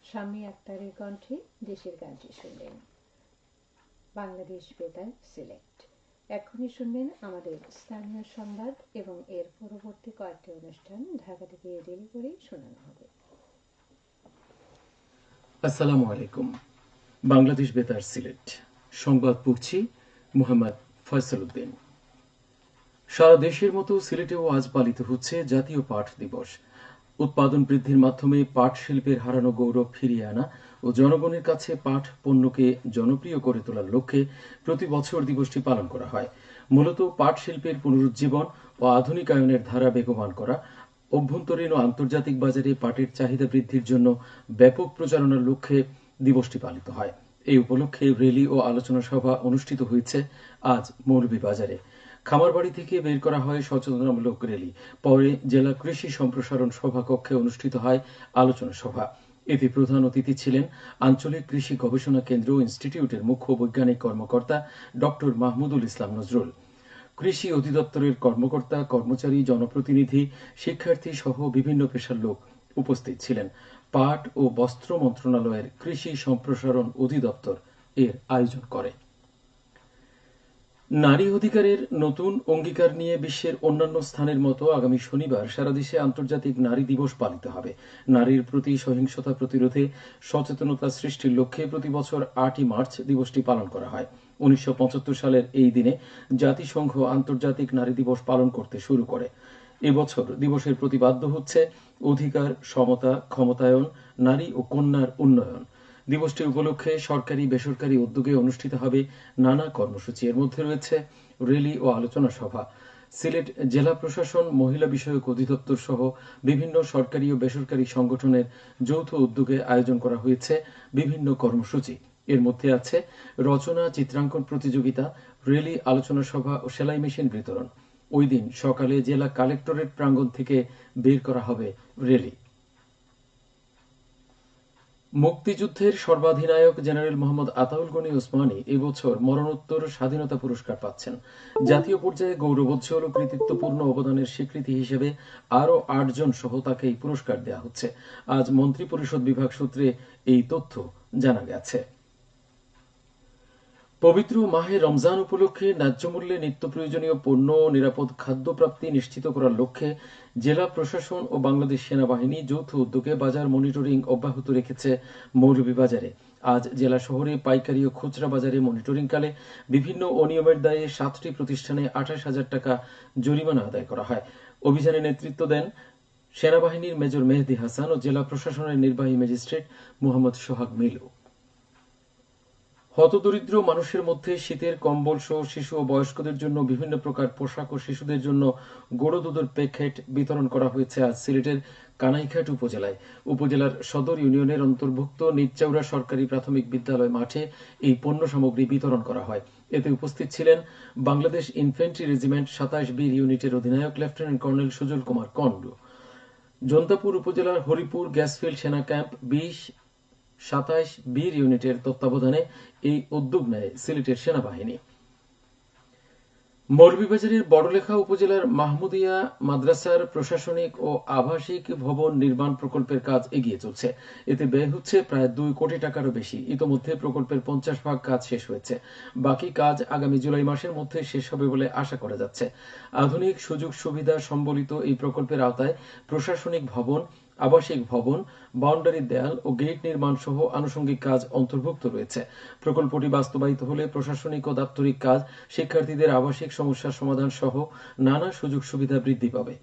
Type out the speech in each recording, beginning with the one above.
শাম্মী আক্তারের কণ্ঠে দেশের গানটি শুনলেন। বাংলাদেশ বেতার সিলেক্ট। এখনই শুনবেন আমাদের স্থানীয় সংবাদ এবং এর পরবর্তী কয়েকটি অনুষ্ঠান ঢাকা থেকে রেডি করে শোনানো হবে। আসসালামু আলাইকুম। বাংলাদেশ বেতার সিলেট সংবাদ পড়ছি মোহাম্মদ ফয়সাল উদ্দিন। সারা দেশের মতো সিলেটেও আজ পালিত হচ্ছে জাতীয় পাট দিবস। উৎপাদন বৃদ্ধির মাধ্যমে পাট শিল্পের হারানো গৌরব ফিরিয়ে আনা ও জনগণের কাছে পাট পণ্যকে জনপ্রিয় করে তোলার লক্ষ্যে প্রতি বছর দিবসটি পালন করা হয়। মূলত পাট শিল্পের পুনরুজ্জীবন ও আধুনিকায়নের ধারা বেগবান করা, অভ্যন্তরীণ ও আন্তর্জাতিক বাজারে পাটের চাহিদা বৃদ্ধির জন্য ব্যাপক প্রচারণার লক্ষ্যে দিবসটি পালিত হয়। এই উপলক্ষে র্যালি ও আলোচনা সভা অনুষ্ঠিত হয়েছে আজ মৌলভীবাজারে। খামারবাড়ি থেকে বের করা হয় সচেতনামূলক র্যালি। পরে জেলা কৃষি সম্প্রসারণ সভাকক্ষে অনুষ্ঠিত হয় আলোচনা সভা। এতে প্রধান অতিথি ছিলেন আঞ্চলিক কৃষি গবেষণা কেন্দ্র ইনস্টিটিউটের মুখ্য বৈজ্ঞানিক কর্মকর্তা ডক্টর মাহমুদুল ইসলাম নজরুল। কৃষি অধিদপ্তরের কর্মকর্তা, কর্মচারী, জনপ্রতিনিধি, শিক্ষার্থী সহ বিভিন্ন পেশার লোক উপস্থিত ছিলেন। পাট ও বস্ত্র মন্ত্রণালয়ের কৃষি সম্প্রসারণ অধিদপ্তর এর আয়োজন করে। নারী অধিকারের নতুন অঙ্গীকার নিয়ে বিশ্বের অন্যান্য স্থানের মতো আগামী শনিবার সারা দেশে আন্তর্জাতিক নারী দিবস পালিত হবে। নারীর প্রতি সহিংসতা প্রতিরোধে সচেতনতা সৃষ্টির লক্ষ্যে প্রতি বছর 8ই মার্চ দিবসটি পালন করা হয়। 1975 সালের এই দিনে জাতিসংঘ আন্তর্জাতিক নারী দিবস পালন করতে শুরু করে। এবছর দিবসের প্রতিপাদ্য হচ্ছে অধিকার, সমতা, ক্ষমতায়ন, নারী ও কন্যার উন্নয়ন। দিবসটি উপলক্ষে সরকারি বেসরকারি উদ্যোগে অনুষ্ঠিত হবে নানা কর্মসূচি। এর মধ্যে রয়েছে র্যালি ও আলোচনা সভা। সিলেট জেলা প্রশাসন, মহিলা বিষয়ক অধিদপ্তর সহ বিভিন্ন সরকারি ও বেসরকারি সংগঠনের যৌথ উদ্যোগে আয়োজন করা হয়েছে বিভিন্ন কর্মসূচি। এর মধ্যে আছে রচনা, চিত্রাঙ্কন প্রতিযোগিতা, র্যালি, আলোচনা সভা ও সেলাই মেশিন বিতরণ। ওই দিন সকালে জেলা কালেক্টরেট প্রাঙ্গণ থেকে বের করা হবে র্যালি। মুক্তিযুদ্ধের সর্বাধিনায়ক জেনারেল মোহাম্মদ আতাউল গনি ওসমানী এবছর মরণোত্তর স্বাধীনতা পুরস্কার পাচ্ছেন। জাতীয় পর্যায়ে গৌরবোজ্জ্বল ও কৃতিত্বপূর্ণ অবদানের স্বীকৃতি হিসেবে আরও 8 জন সহ তাকে এই পুরস্কার দেওয়া হচ্ছে। আজ মন্ত্রিপরিষদ বিভাগ সূত্রে এই তথ্য জানা গেছে। পবিত্র মাহে রমজান উপলক্ষে ন্যায্য মূল্যে নিত্য প্রয়োজনীয় পণ্য ও নিরাপদ খাদ্য প্রাপ্তি নিশ্চিত করার লক্ষ্যে জেলা প্রশাসন ও বাংলাদেশ সেনাবাহিনী যৌথ উদ্যোগে বাজার মনিটরিং অব্যাহত রেখেছে মৌলভীবাজারে। আজ জেলা শহরে পাইকারি ও খুচরা বাজারে মনিটরিংকালে বিভিন্ন অনিয়মের দায়ে 7টি প্রতিষ্ঠানে 28,000 টাকা জরিমানা আদায় করা হয়। অভিযানে নেতৃত্ব দেন সেনাবাহিনীর মেজর মেহেদী হাসান ও জেলা প্রশাসনের নির্বাহী ম্যাজিস্ট্রেট মোহাম্মদ সোহাগ মিলু। হতদরিদ্র মানুষের মধ্যে শীতের কম্বল সহ শিশু ও বয়স্কদের জন্য বিভিন্ন প্রকার পোশাক ও শিশুদের জন্য গরু দুধের প্যাকেট বিতরণ করা হয়েছে আজ সিলেটের কানাইঘাট উপজেলায়। উপজেলার সদর ইউনিয়নের অন্তর্ভুক্ত নিচচৌরা সরকারি প্রাথমিক বিদ্যালয় মাঠে এই পণ্য সামগ্রী বিতরণ করা হয়। এতে উপস্থিত ছিলেন বাংলাদেশ ইনফ্যান্ট্রি রেজিমেন্ট 27 বীর ইউনিটের অধিনায়ক লেফটেন্যান্ট কর্নেল সুজল কুমার কন্ডু। জন্তাপুর উপজেলার হরিপুর গ্যাসফিল্ড সেনা ক্যাম্প 27 বীর ইউনিটের তত্ত্বাবধানে এই উদ্যোগ নেয় সিলেটের সেনাবাহিনী। মৌলভীবাজারের বড়লেখা উপজেলার মাহমুদিয়া মাদ্রাসার প্রশাসনিক ও আবাসিক ভবন নির্মাণ প্রকল্পের কাজ এগিয়ে চলছে। এতে ব্যয় হচ্ছে প্রায় 2 কোটি টাকারও বেশি। ইতোমধ্যে প্রকল্পের 50% কাজ শেষ হয়েছে। বাকি কাজ আগামী জুলাই মাসের মধ্যে শেষ হবে বলে আশা করা যাচ্ছে। আধুনিক সুযোগ সুবিধা সম্বলিত এই প্রকল্পের আওতায় প্রশাসনিক ভবন, আবাসিক ভবন, বাউন্ডারি দেয়াল ও গেট নির্মাণ সহ আনুষঙ্গিক কাজ অন্তর্ভুক্ত রয়েছে। প্রকল্পটি বাস্তবায়িত হলে প্রশাসনিক ও দাপ্তরিক কাজ, শিক্ষার্থীদের আবাসিক সমস্যার সমাধান সহ নানা সুযোগ সুবিধা বৃদ্ধি পাবে।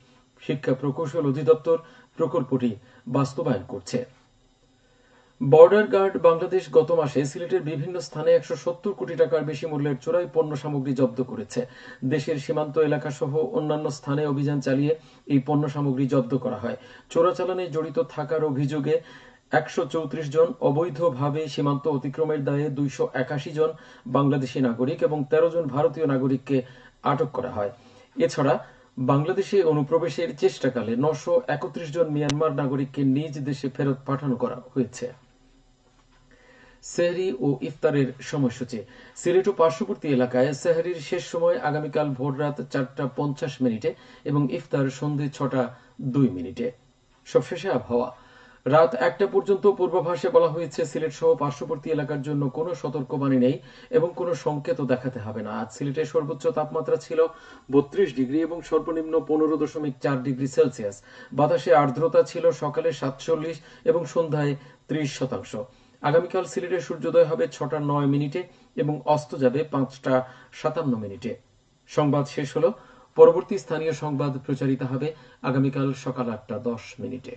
শিক্ষা প্রকৌশল অধিদপ্তর প্রকল্পটি বাস্তবায়ন করছে। বর্ডার গার্ড বাংলাদেশ গত মাসে সিলেটের বিভিন্ন স্থানে 170 কোটি টাকার বেশি মূল্যের চোরাই পণ্য সামগ্রী জব্দ করেছে। দেশের সীমান্ত এলাকা সহ অন্যান্য স্থানে অভিযান চালিয়ে এই পণ্য সামগ্রী জব্দ করা হয়। চোরাচালানে জড়িত থাকার অভিযোগে 134 জন, অবৈধভাবে সীমান্ত অতিক্রমের দায়ে 281 জন বাংলাদেশি নাগরিক এবং 13 জন ভারতীয় নাগরিককে আটক করা হয়। এছাড়া বাংলাদেশে অনুপ্রবেশের চেষ্টাকালে 931 জন মিয়ানমার নাগরিককে নিজ দেশে ফেরত পাঠানো করা হয়েছে। সেহরি ও ইফতারের সময়সূচি। সিলেট ও পার্শ্ববর্তী এলাকায় সেহরির শেষ সময় আগামীকাল ভোররাত 4:50 এবং ইফতার সন্ধ্যে 6:02। সবশেষে আবহাওয়া। রাত 1টা পর্যন্ত পূর্বাভাসে বলা হয়েছে সিলেট সহ পার্শ্ববর্তী এলাকার জন্য কোনো সতর্কবাণী নেই এবং কোনো সংকেতও দেখাতে হবে না। আজ সিলেটের সর্বোচ্চ তাপমাত্রা ছিল 32 ডিগ্রি এবং সর্বনিম্ন 15.4 ডিগ্রি সেলসিয়াস। বাতাসে আর্দ্রতা ছিল সকালে 47 এবং সন্ধ্যায় 30%। আগামীকাল সিলেটের সূর্যোদয় হবে 6টা 9 মিনিটে এবং অস্ত যাবে 5টা 57 মিনিটে। সংবাদ শেষ হলো। পরবর্তী স্থানীয় সংবাদ প্রচারিত হবে আগামীকাল সকাল 8টা 10 মিনিটে।